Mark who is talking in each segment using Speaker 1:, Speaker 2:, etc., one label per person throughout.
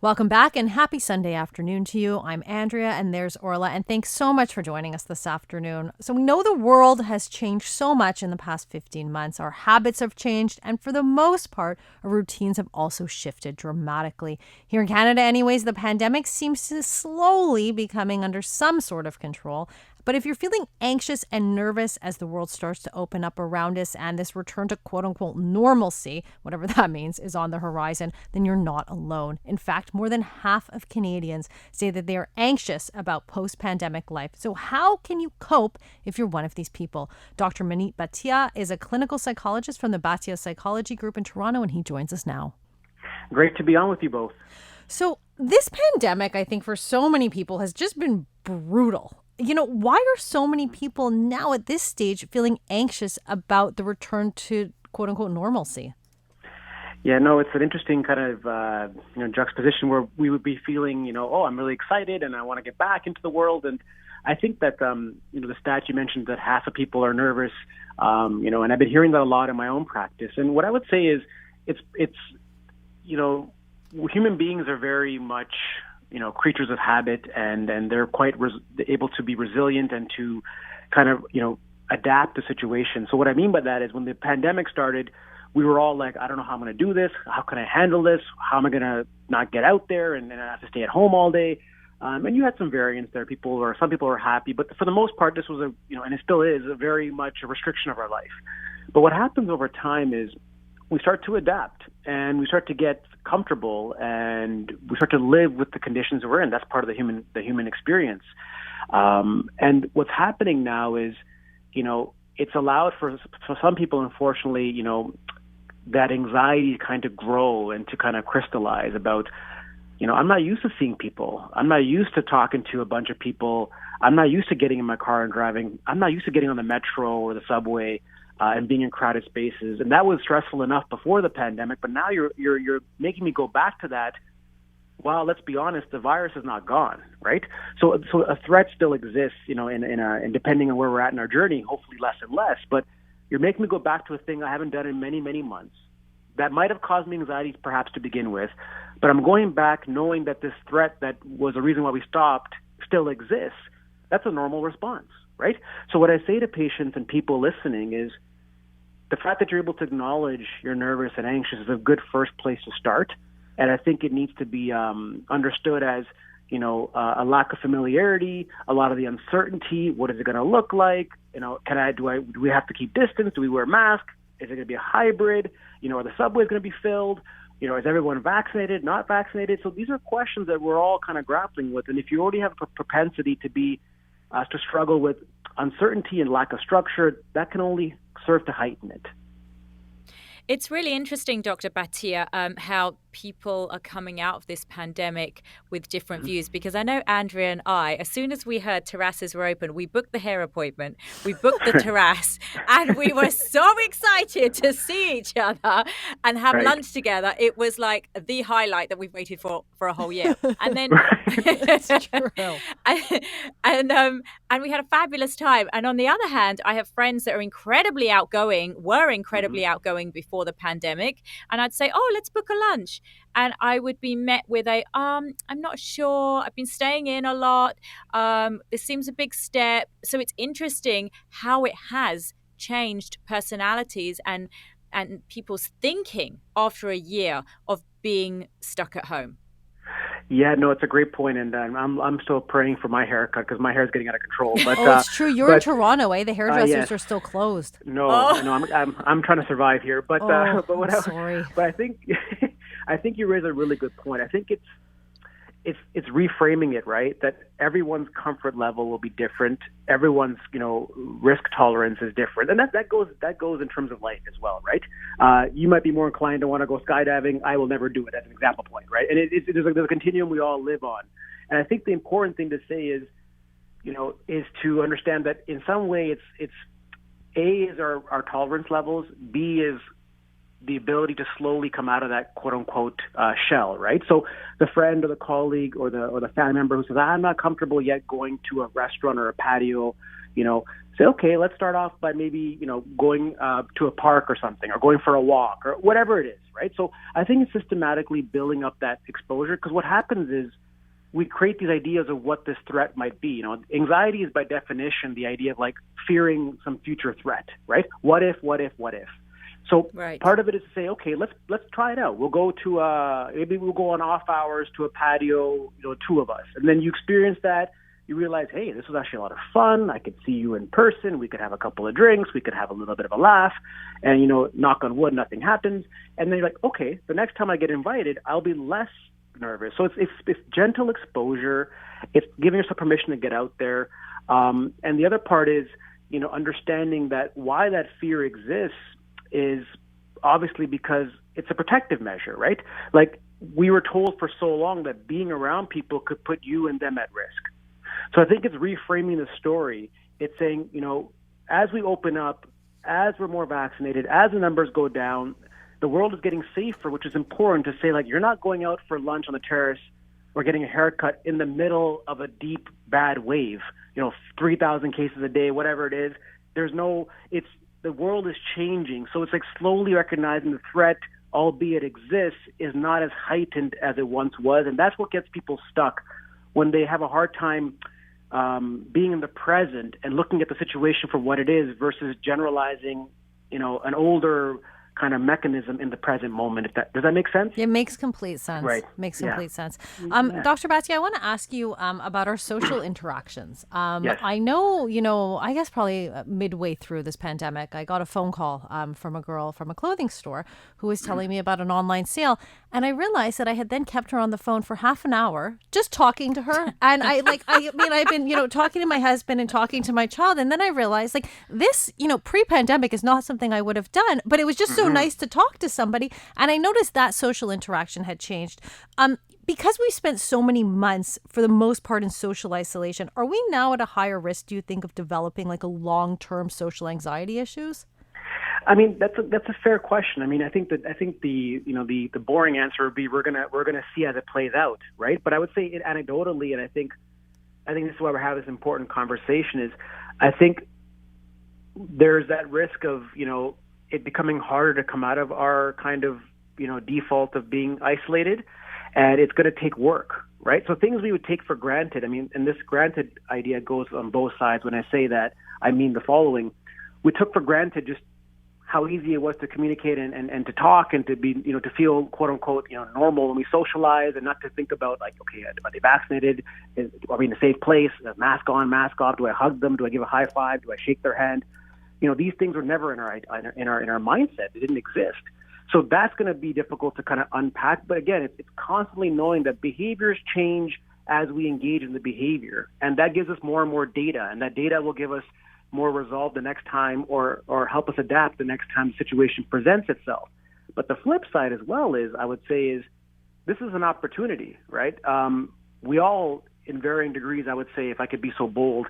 Speaker 1: Welcome back and happy Sunday afternoon to you. I'm Andrea and there's Orla, and thanks so much for joining us this afternoon. So we know the world has changed so much in the past 15 months. Our habits have changed, and for the most part, our routines have also shifted dramatically. Here in Canada anyways, the pandemic seems to slowly be coming under some sort of control. But if you're feeling anxious and nervous as the world starts to open up around us and this return to quote unquote normalcy, whatever that means, is on the horizon, then you're not alone. In fact, more than half of Canadians say that they are anxious about post-pandemic life. So how can you cope if you're one of these people? Dr. Manit Bhatia is a clinical psychologist from the Bhatia Psychology Group in Toronto, and he joins us now.
Speaker 2: Great to be on with you both.
Speaker 1: So this pandemic, I think for so many people has just been brutal. Why are so many people now at this stage feeling anxious about the return to quote unquote normalcy?
Speaker 2: Yeah, no, it's an interesting kind of juxtaposition where we would be feeling, I'm really excited and I want to get back into the world. And I think that, the stat you mentioned that half of people are nervous, and I've been hearing that a lot in my own practice. And what I would say is it's human beings are very much creatures of habit, and they're quite able to be resilient and to kind of, adapt to situations. So what I mean by that is when the pandemic started, we were all like, I don't know how I'm going to do this. How can I handle this? How am I going to not get out there and I have to stay at home all day? And you had some variance there. Some people are happy, but for the most part, this was and it still is very much a restriction of our life. But what happens over time is we start to adapt and we start to get comfortable and we start to live with the conditions that we're in. That's part of the human experience. And what's happening now is, it's allowed for some people, unfortunately, that anxiety to kind of grow and to kind of crystallize about, I'm not used to seeing people. I'm not used to talking to a bunch of people. I'm not used to getting in my car and driving. I'm not used to getting on the metro or the subway. And being in crowded spaces, and that was stressful enough before the pandemic. But now you're making me go back to that. Well, let's be honest, the virus is not gone, right? So a threat still exists, and depending on where we're at in our journey, hopefully less and less. But you're making me go back to a thing I haven't done in many, many months. That might have caused me anxiety, perhaps to begin with, but I'm going back knowing that this threat that was the reason why we stopped still exists. That's a normal response. Right? So what I say to patients and people listening is the fact that you're able to acknowledge you're nervous and anxious is a good first place to start. And I think it needs to be understood as, a lack of familiarity, a lot of the uncertainty. What is it going to look like? Do we have to keep distance? Do we wear masks? Is it going to be a hybrid? Are the subways going to be filled? Is everyone vaccinated, not vaccinated? So these are questions that we're all kind of grappling with. And if you already have a propensity to struggle with uncertainty and lack of structure, that can only serve to heighten it.
Speaker 3: It's really interesting, Dr. Bhatia, how people are coming out of this pandemic with different views, because I know Andrea and I, as soon as we heard terraces were open, we booked the hair appointment, we booked the terrace, and we were so excited to see each other and have lunch together. It was like the highlight that we've waited for a whole year. And then
Speaker 1: It's true.
Speaker 3: and we had a fabulous time. And on the other hand, I have friends that are incredibly outgoing before the pandemic, and I'd say, oh, let's book a lunch. And I would be met with I'm not sure. I've been staying in a lot. This seems a big step. So it's interesting how it has changed personalities and people's thinking after a year of being stuck at home.
Speaker 2: Yeah, no, it's a great point, and I'm still praying for my haircut because my hair is getting out of control. But
Speaker 1: it's true. You're in Toronto, eh? The hairdressers
Speaker 2: yes.
Speaker 1: are still closed.
Speaker 2: No, I'm trying to survive here. But
Speaker 1: sorry.
Speaker 2: But I think I think you raise a really good point. I think it's reframing it, right? That everyone's comfort level will be different. Everyone's risk tolerance is different, and that goes in terms of life as well, right? You might be more inclined to want to go skydiving. I will never do it, as an example point, right? And there's a continuum we all live on, and I think the important thing to say is to understand that in some way it's A is our tolerance levels, B is the ability to slowly come out of that quote unquote shell, right? So the friend or the colleague or the family member who says, I'm not comfortable yet going to a restaurant or a patio, say, okay, let's start off by maybe, going to a park or something, or going for a walk, or whatever it is, right? So I think it's systematically building up that exposure, because what happens is we create these ideas of what this threat might be. Anxiety is by definition the idea of like fearing some future threat, right? What if? So
Speaker 3: right.
Speaker 2: Part of it is to say, okay, let's try it out. We'll go to maybe we'll go on off hours to a patio, two of us, and then you experience that. You realize, hey, this was actually a lot of fun. I could see you in person. We could have a couple of drinks. We could have a little bit of a laugh. And, knock on wood, nothing happens. And then you're like, okay, the next time I get invited, I'll be less nervous. So it's gentle exposure. It's giving yourself permission to get out there. And the other part is, understanding that why that fear exists is obviously because it's a protective measure, right? Like we were told for so long that being around people could put you and them at risk. So I think it's reframing the story. It's saying, as we open up, as we're more vaccinated, as the numbers go down, the world is getting safer, which is important to say, like, you're not going out for lunch on the terrace or getting a haircut in the middle of a deep, bad wave, 3,000 cases a day, whatever it is. The world is changing. So it's like slowly recognizing the threat, albeit exists, is not as heightened as it once was. And that's what gets people stuck when they have a hard time being in the present and looking at the situation for what it is versus generalizing, an older kind of mechanism in the present moment. Does that make sense?
Speaker 1: It makes complete sense.
Speaker 2: Right.
Speaker 1: Makes complete sense. Dr. Bhatia, I want to ask you about our social interactions.
Speaker 2: Yes.
Speaker 1: I know, I guess probably midway through this pandemic, I got a phone call from a girl from a clothing store who was telling me about an online sale. And I realized that I had then kept her on the phone for half an hour just talking to her. And I've been, talking to my husband and talking to my child. And then I realized like this, pre-pandemic is not something I would have done, but it was just so nice to talk to somebody. And I noticed that social interaction had changed. Because we spent so many months, for the most part, in social isolation, are we now at a higher risk, do you think, of developing like a long-term social anxiety issues?
Speaker 2: I mean, that's a fair question. I mean, I think the boring answer would be we're gonna see as it plays out, right? But I would say it anecdotally, and I think this is why we're having this important conversation. Is I think there's that risk of it becoming harder to come out of our kind of default of being isolated, and it's going to take work, right? So things we would take for granted. I mean, and this granted idea goes on both sides. When I say that, I mean the following: we took for granted just how easy it was to communicate and to talk and to be, to feel quote unquote, normal when we socialize, and not to think about like, okay, are they vaccinated? Are we in a safe place? Mask on, mask off. Do I hug them? Do I give a high five? Do I shake their hand? These things were never in our mindset. They didn't exist. So that's going to be difficult to kind of unpack. But again, it's constantly knowing that behaviors change as we engage in the behavior, and that gives us more and more data, and that data will give us more resolve the next time, or help us adapt the next time the situation presents itself. But the flip side as well is, I would say, is this is an opportunity, right? We all, in varying degrees, I would say, if I could be so bold,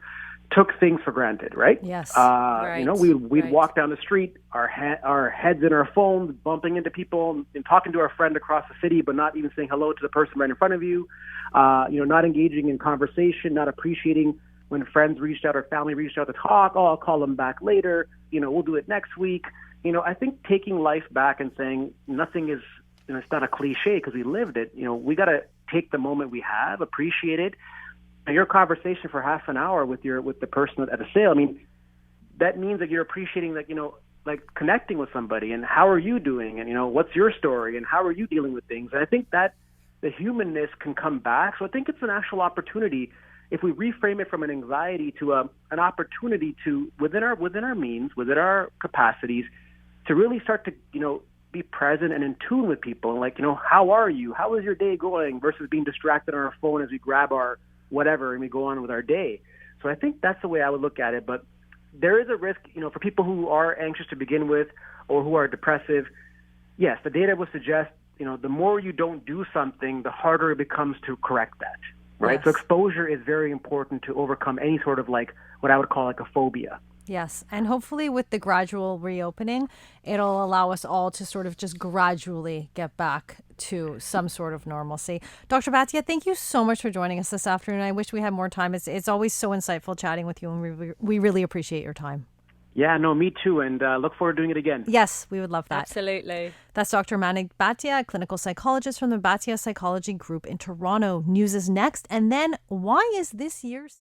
Speaker 2: took things for granted, right?
Speaker 1: Yes.
Speaker 2: Right. We'd walk down the street, our heads in our phones, bumping into people and talking to our friend across the city, but not even saying hello to the person right in front of you. Not engaging in conversation, not appreciating when friends reached out or family reached out to talk. Oh, I'll call them back later. We'll do it next week. I think taking life back and saying nothing is, it's not a cliche because we lived it. We got to take the moment we have, appreciate it. Your conversation for half an hour with the person at the sale, I mean, that means that you're appreciating that, like connecting with somebody and how are you doing and, what's your story and how are you dealing with things. And I think that the humanness can come back. So I think it's an actual opportunity if we reframe it from an anxiety to an opportunity to, within our means, within our capacities, to really start to, be present and in tune with people. And like, how are you? How is your day going? Versus being distracted on our phone as we grab our whatever and we go on with our day. So I think that's the way I would look at it. But there is a risk, for people who are anxious to begin with or who are depressive. Yes, the data would suggest, the more you don't do something, the harder it becomes to correct that. Right. Yes. So exposure is very important to overcome any sort of like what I would call like a phobia.
Speaker 1: Yes. And hopefully with the gradual reopening, it'll allow us all to sort of just gradually get back to some sort of normalcy. Dr. Bhatia, thank you so much for joining us this afternoon. I wish we had more time. It's always so insightful chatting with you, and we really appreciate your time.
Speaker 2: Yeah, no, me too. And look forward to doing it again.
Speaker 1: Yes, we would love that.
Speaker 3: Absolutely.
Speaker 1: That's Dr. Manik Bhatia, a clinical psychologist from the Bhatia Psychology Group in Toronto. News is next. And then, why is this year's